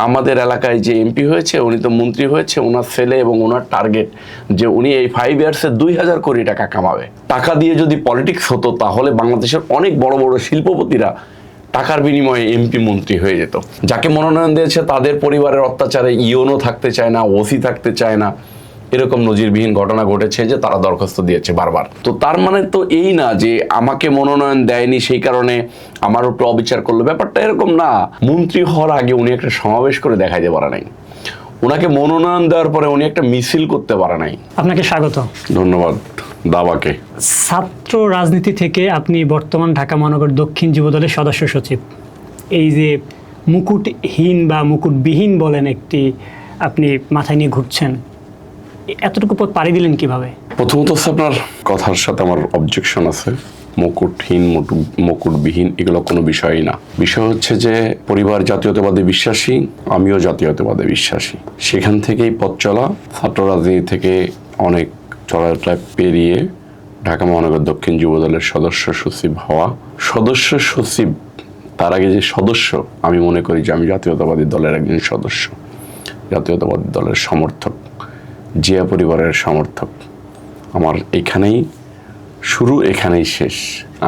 আমাদের এলাকায় যে এমপি হয়েছে উনি তো মন্ত্রী হয়েছে, ওনার ছেলে এবং ওনার টার্গেট যে উনি এই 5 ইয়ার্সে 2000 কোটি টাকা কামাবে। টাকা দিয়ে যদি পলিটিক্স হতো তাহলে বাংলাদেশের অনেক বড় বড় শিল্পপতিরা টাকার বিনিময়ে এমপি মন্ত্রী হয়ে যেত। যাকে মনোনয়ন দিয়েছে তাদের পরিবারের অত্যাচারে ইওনো থাকতে চায় না, ওসি থাকতে চায় না, এরকম নজিরবিহীন ঘটনা ঘটেছে যে তারা দরখাস্ত দিয়েছে বারবার। তো তার মানে তো এই না যে আমাকে মনোনয়ন দেয়নি সেই কারণে আমার উপর অবিচার করলো, ব্যাপারটা এরকম না। মন্ত্রী হওয়ার আগে উনি একটা সমাবেশ করে দেখাইতে পারে নাই, ওনাকে মনোনয়ন দেওয়ার পরে উনি একটা মিছিল করতে পারে নাই। আপনাকে স্বাগত। ধন্যবাদ দাবাকে। ছাত্র রাজনীতি থেকে আপনি বর্তমান ঢাকা মহানগর দক্ষিণ যুবদলের সদস্য সচিব। এই যে মুকুটহীন বা মুকুটবিহীন বলেন একটি আপনি মাথায় নিয়ে ঘুরছেন, এতটুকু পথ পাড়ি দিলেন কিভাবে? প্রথমত আপনার কথার সাথে আমার অবজেকশন আছে। মুকুটহীন মুকুটবিহীন এগুলো কোনো বিষয়ই না। বিষয় হচ্ছে যে পরিবার জাতীয়তাবাদে বিশ্বাসী, আমিও জাতীয়তাবাদে বিশ্বাসী। সেখান থেকেই পথ চলা, ছাত্র রাজনীতি থেকে অনেক চলাটা পেরিয়ে ঢাকা মহানগর দক্ষিণ যুবদলের সদস্য সচিব হওয়া। সদস্য সচিব তার আগে যে সদস্য, আমি মনে করি যে আমি জাতীয়তাবাদী দলের একজন সদস্য, জাতীয়তাবাদী দলের সমর্থক, জিয়া পরিবারের সমর্থক। আমার এখানেই শুরু, এখানেই শেষ।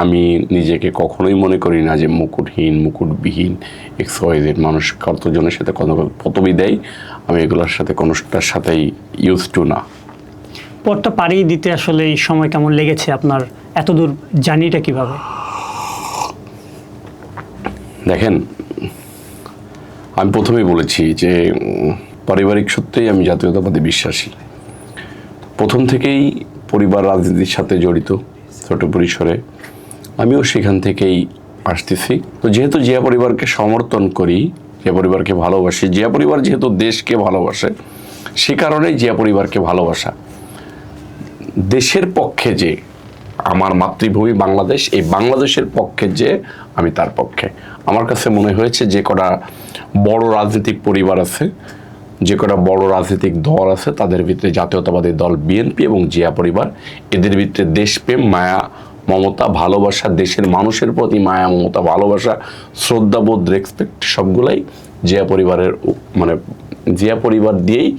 আমি নিজেকে কখনোই মনে করি না যে মুকুটহীন মুকুটবিহীন XYZ। মানুষ কতজনের সাথে কত পদবি দেয়, আমি এগুলোর সাথে কোনোটার সাথেই ইউজ টু না। পথটা পাড়ি দিতে আসলে এই সময় কেমন লেগেছে আপনার? এতদূর জার্নিটা কিভাবে? দেখেন, আমি প্রথমেই বলেছি যে পারিবারিক সূত্রেই আমি জাতীয়তাবাদে বিশ্বাসী। প্রথম থেকেই পরিবার রাজনীতির সাথে জড়িত ছোট পরিসরে, আমিও সেখান থেকেই আসতেছি। তো যেহেতু জিয়া পরিবারকে সমর্থন করি, জিয়া পরিবারকে ভালোবাসি, জিয়া পরিবার যেহেতু দেশকে ভালোবাসে, সে কারণেই জিয়া পরিবারকে ভালোবাসা। দেশের পক্ষে যে আমার মাতৃভূমি বাংলাদেশ, এই বাংলাদেশের পক্ষে যে আমি তার পক্ষে। আমার কাছে মনে হয়েছে যে কটা বড় রাজনৈতিক পরিবার আছে, যে কটা বড় রাজনৈতিক দল আছে, তাদের ভিতরে জাতীয়তাবাদী দল বিএনপি এবং জিয়া পরিবার, এদের ভিতরে দেশপ্রেম, মায়া মমতা, ভালোবাসা, দেশের মানুষের প্রতি মায়া মমতা, ভালোবাসা, শ্রদ্ধাবোধ, রেসপেক্ট সবগুলাই জিয়া পরিবারের মানে জিয়া পরিবার দিয়েই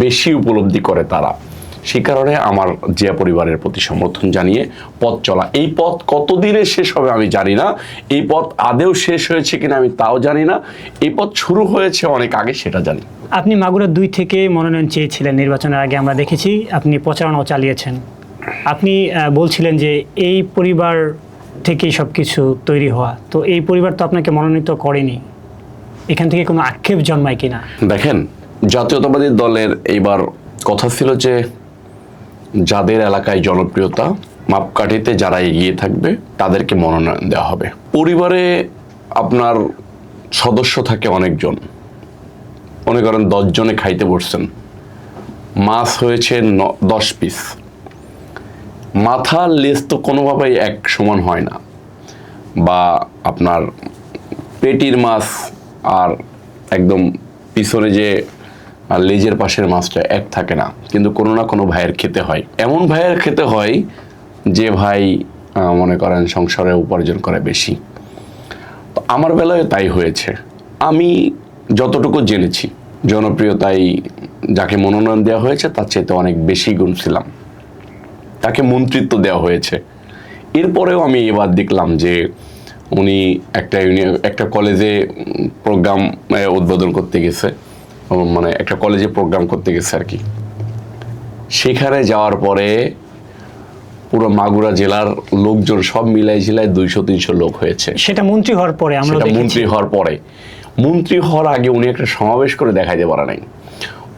বেশি উপলব্ধি করে তারা। সেই কারণে আমার জিয়া পরিবারের প্রতি সমর্থন জানিয়ে পথ চলা। এই পথ কতদিনে শেষ হবে আমি জানি না, এই পথ আদেও শেষ হয়েছে কিনা আমি তাও জানি না। এই পথ শুরু হয়েছে অনেক আগে, সেটা জানি। আপনি মাগুরা 2 থেকে মনোনয়ন চেয়েছিলেন নির্বাচনের আগে, আমরা দেখেছি আপনি প্রচারণাও চালিয়েছেন। আপনি বলছিলেন যে এই পরিবার থেকেই সব কিছু তৈরি হওয়া, তো এই পরিবার তো আপনাকে মনোনীত করেনি, এখান থেকে কোনো আক্ষেপ জন্মায় কিনা? দেখেন, জাতীয়তাবাদী দলের এইবার কথা ছিল যে যাদের এলাকায় জনপ্রিয়তা, মাপকাঠিতে যারা এগিয়ে থাকবে তাদেরকে মনোনয়ন দেওয়া হবে। পরিবারে আপনার সদস্য থাকে অনেকজন, মনে করেন 10 জনে খাইতে বসছেন, মাছ হয়েছে 10 পিস। মাথার লেজ তো কোনোভাবেই এক সমান হয় না, বা আপনার পেটির মাছ আর একদম পিছনে যে লেজের পাশের মাছটা এক থাকে না, কিন্তু কোনো না কোনো ভাইয়ের খেতে হয়। এমন ভাইয়ের খেতে হয় যে ভাই মনে করেন সংসারে উপার্জন করে বেশি। তো আমার বেলায় তাই হয়েছে। আমি যতটুকু জেনেছি, জনপ্রিয়তায় যাকে মনোনয়ন দেওয়া হয়েছে তার চাইতে অনেক বেশি গুণ ছিলাম, তাকে মন্ত্রিত্ব দেওয়া হয়েছে। এরপরেও আমি এবার দেখলাম যে উনি একটা কলেজে প্রোগ্রাম উদ্বোধন করতে গেছে, মানে একটা কলেজে প্রোগ্রাম করতে গেছে আর কি। সেখানে যাওয়ার পরে পুরো মাগুরা জেলার লোকজন সব মিলাই ঝিলায় 200-300 লোক হয়েছে। সেটা মন্ত্রী হওয়ার পরে, আমরা মন্ত্রী হওয়ার পরে। মন্ত্রী হওয়ার আগে উনি একটা সমাবেশ করে দেখাইতে পারে নাই।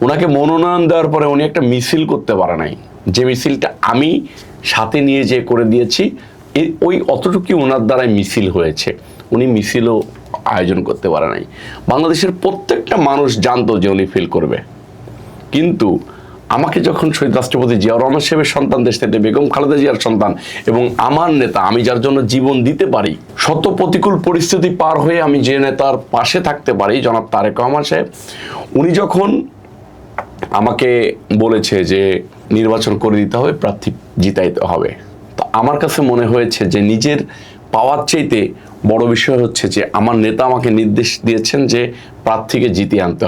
ওনাকে মনোনয়ন দেওয়ার পরে উনি একটা মিছিল করতে পারে নাই, যে মিছিলটা আমি সাথে নিয়ে যে করে দিয়েছি, ওই অতটুকুই ওনার দ্বারাই মিছিল হয়েছে। উনি মিছিলও আয়োজন করতে পারে নাই। বাংলাদেশের প্রত্যেকটা মানুষ জানতো যে উনি ফিল করবে, কিন্তু আমাকে যখন শহীদ রাষ্ট্রপতি জিয়াউর রহমান সাহেবের সন্তান, দেশ নেত্রী বেগম খালেদা জিয়ার সন্তান এবং আমার নেতা, আমি যার জন্য জীবন দিতে পারি, শত প্রতিকূল পরিস্থিতি পার হয়ে আমি যে নেতার পাশে থাকতে পারি, জনাব তারেক রহমান সাহেব, উনি যখন আমাকে বলেছে যে নির্বাচন করে দিতে হবে, প্রার্থী জিতাইতে হবে, তো আমার কাছে মনে হয়েছে যে নিজের পাওয়ার চাইতে বড় বিষয় হচ্ছে যে আমার নেতা আমাকে নির্দেশ দিয়েছেন যে প্রার্থীকে জিতিয়ে আনতে হবে।